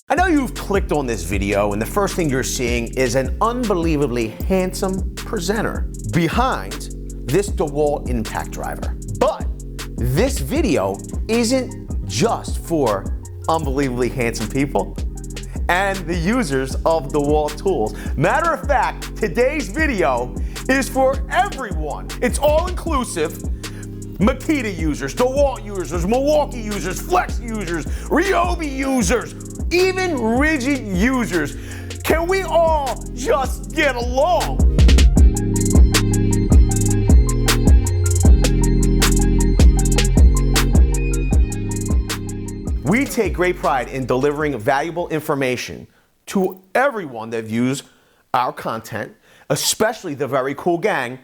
I know you've clicked on this video and the first thing you're seeing is an unbelievably handsome presenter behind this DeWALT impact driver. But this video isn't just for unbelievably handsome people and the users of DeWALT tools. Matter of fact, today's video is for everyone. It's all inclusive. Makita users, DeWALT users, Milwaukee users, Flex users, Ryobi users, even rigid users. Can we all just get along? We take great pride in delivering valuable information to everyone that views our content, especially the very cool gang.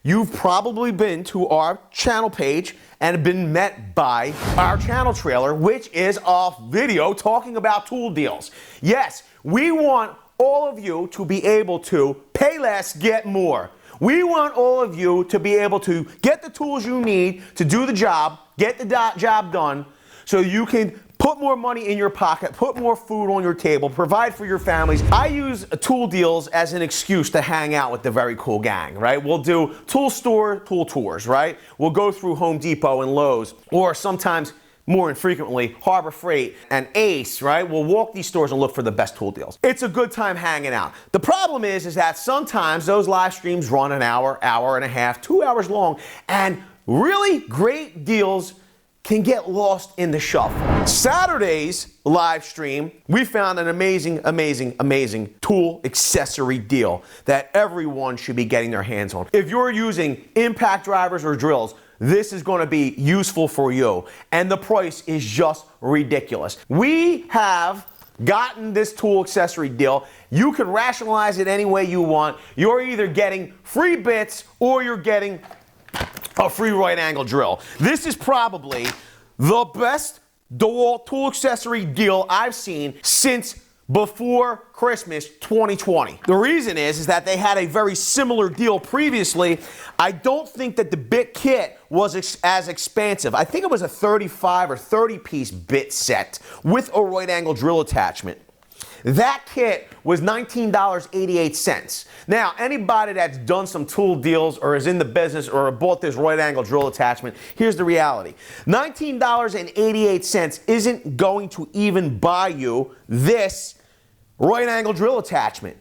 You've probably been to our channel page and been met by our channel trailer, which is a video talking about tool deals. Yes, we want all of you to be able to pay less, get more. We want all of you to be able to get the tools you need to do the job, get the job done, so you can put more money in your pocket, put more food on your table, provide for your families. I use tool deals as an excuse to hang out with the very cool gang, right? We'll do tool store, tool tours, right? We'll go through Home Depot and Lowe's, or sometimes more infrequently, Harbor Freight and Ace, right? We'll walk these stores and look for the best tool deals. It's a good time hanging out. The problem is that sometimes those live streams run an hour, hour and a half, 2 hours long, and really great deals can get lost in the shuffle. Saturday's live stream, we found an amazing tool accessory deal that everyone should be getting their hands on. If you're using impact drivers or drills, this is going to be useful for you. And the price is just ridiculous. We have gotten this tool accessory deal. You can rationalize it any way you want. You're either getting free bits or you're getting a free right angle drill. This is probably the best DeWALT tool accessory deal I've seen since before Christmas 2020. The reason is that they had a very similar deal previously. I don't think that the bit kit was as expansive. I think it was a 35 or 30 piece bit set with a right angle drill attachment. That kit was $19.88. Now, anybody that's done some tool deals or is in the business or bought this right angle drill attachment, here's the reality. $19.88 isn't going to even buy you this right angle drill attachment.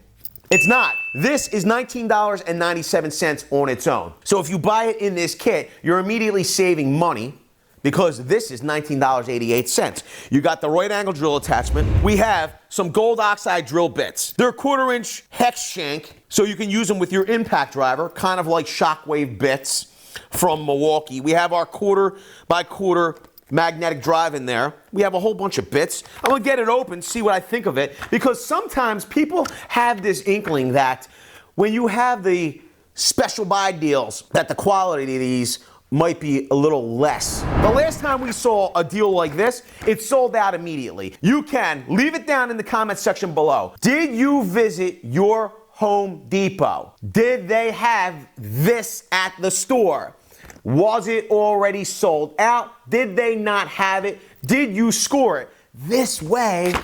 It's not. This is $19.97 on its own. So if you buy it in this kit, you're immediately saving money, because this is $19.88. You got the right angle drill attachment. We have some gold oxide drill bits. They're 1/4 inch hex shank, so you can use them with your impact driver, kind of like shockwave bits from Milwaukee. We have our 1/4 by 1/4 magnetic drive in there. We have a whole bunch of bits. I'm gonna get it open, see what I think of it, because sometimes people have this inkling that when you have the special buy deals, that the quality of these might be a little less. The last time we saw a deal like this, it sold out immediately. You can leave it down in the comment section below. Did you visit your Home Depot? Did they have this at the store? Was it already sold out? Did they not have it? Did you score it? This way,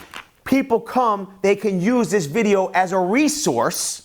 people come, they can use this video as a resource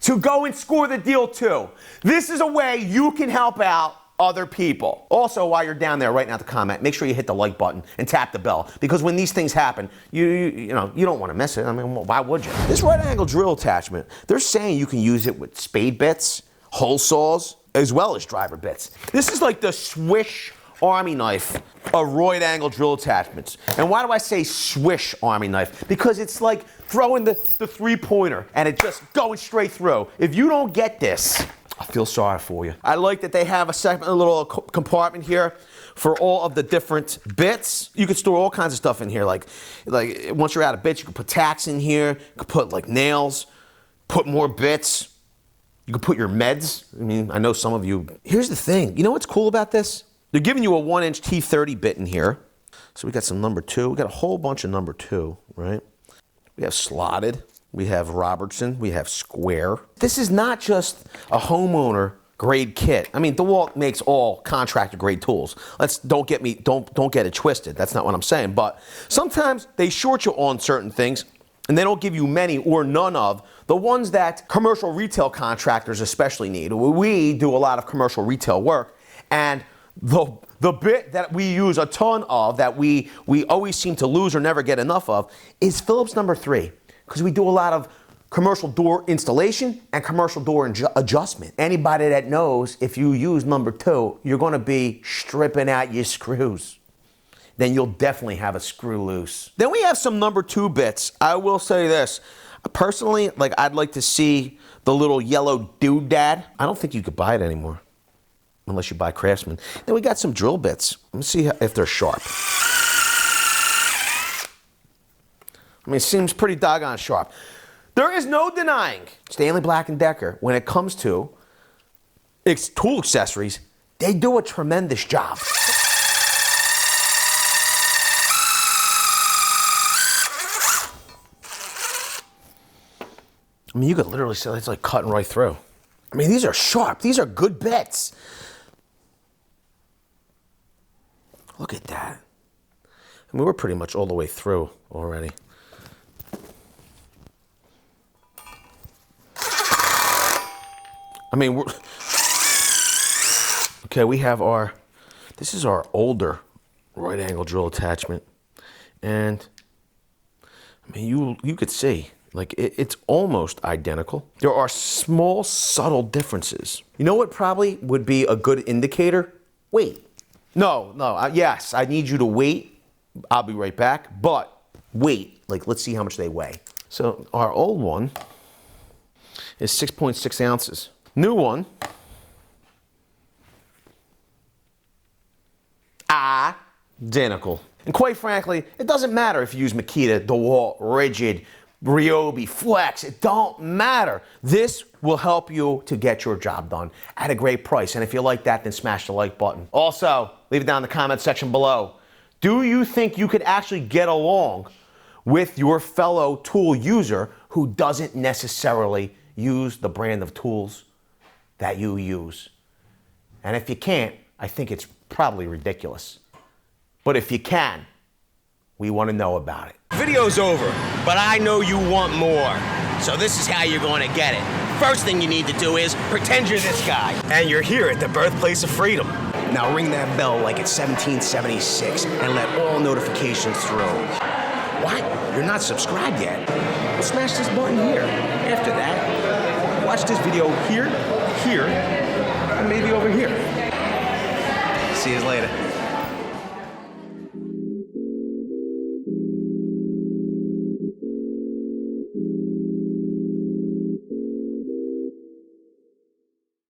to go and score the deal too. This is a way you can help out other people. Also, while you're down there writing out the comment, make sure you hit the like button and tap the bell, because when these things happen, you don't want to miss it. I mean, why would you? This right angle drill attachment, they're saying you can use it with spade bits, hole saws, as well as driver bits. This is like the Swish Army knife of right angle drill attachments. And why do I say Swish Army knife? Because it's like throwing the 3-pointer and it just going straight through. If you don't get this, I feel sorry for you. I like that they have a little compartment here for all of the different bits. You can store all kinds of stuff in here. Like once you're out of bits, you can put tacks in here. You can put like nails, put more bits. You can put your meds. I mean, I know some of you. Here's the thing. You know what's cool about this? They're giving you a 1-inch T30 bit in here. So we got some number 2. We got a whole bunch of number 2, right? We have slotted. We have Robertson, we have square. This is not just a homeowner grade kit. I mean, DeWALT makes all contractor grade tools. Don't get it twisted. That's not what I'm saying. But sometimes they short you on certain things, and they don't give you many or none of the ones that commercial retail contractors especially need. We do a lot of commercial retail work, and the bit that we use a ton of, that we always seem to lose or never get enough of, is Phillips number 3, because we do a lot of commercial door installation and commercial door adjustment. Anybody that knows, if you use number 2, you're going to be stripping out your screws. Then you'll definitely have a screw loose. Then we have some number 2 bits. I will say this. Personally, I'd like to see the little yellow doodad. I don't think you could buy it anymore, unless you buy Craftsman. Then we got some drill bits. Let me see if they're sharp. I mean, it seems pretty doggone sharp. There is no denying Stanley Black & Decker, when it comes to tool accessories, they do a tremendous job. I mean, you could literally say it's like cutting right through. I mean, these are sharp. These are good bits. Look at that. I mean, we're pretty much all the way through already. I mean, okay, we have this is our older right angle drill attachment. And, I mean, you could see, it's almost identical. There are small, subtle differences. You know what probably would be a good indicator? Wait. Yes, I need you to wait. I'll be right back, but wait. Let's see how much they weigh. So our old one is 6.6 ounces. New one, identical. And quite frankly, it doesn't matter if you use Makita, DeWALT, Rigid, Ryobi, Flex, it don't matter. This will help you to get your job done at a great price. And if you like that, then smash the like button. Also, leave it down in the comment section below. Do you think you could actually get along with your fellow tool user who doesn't necessarily use the brand of tools that you use? And if you can't, I think it's probably ridiculous. But if you can, we want to know about it. Video's over, but I know you want more. So this is how you're going to get it. First thing you need to do is pretend you're this guy. And you're here at the birthplace of freedom. Now ring that bell like it's 1776 and let all notifications through. What? You're not subscribed yet? Well, smash this button here. After that, watch this video here, and maybe over here. See you later.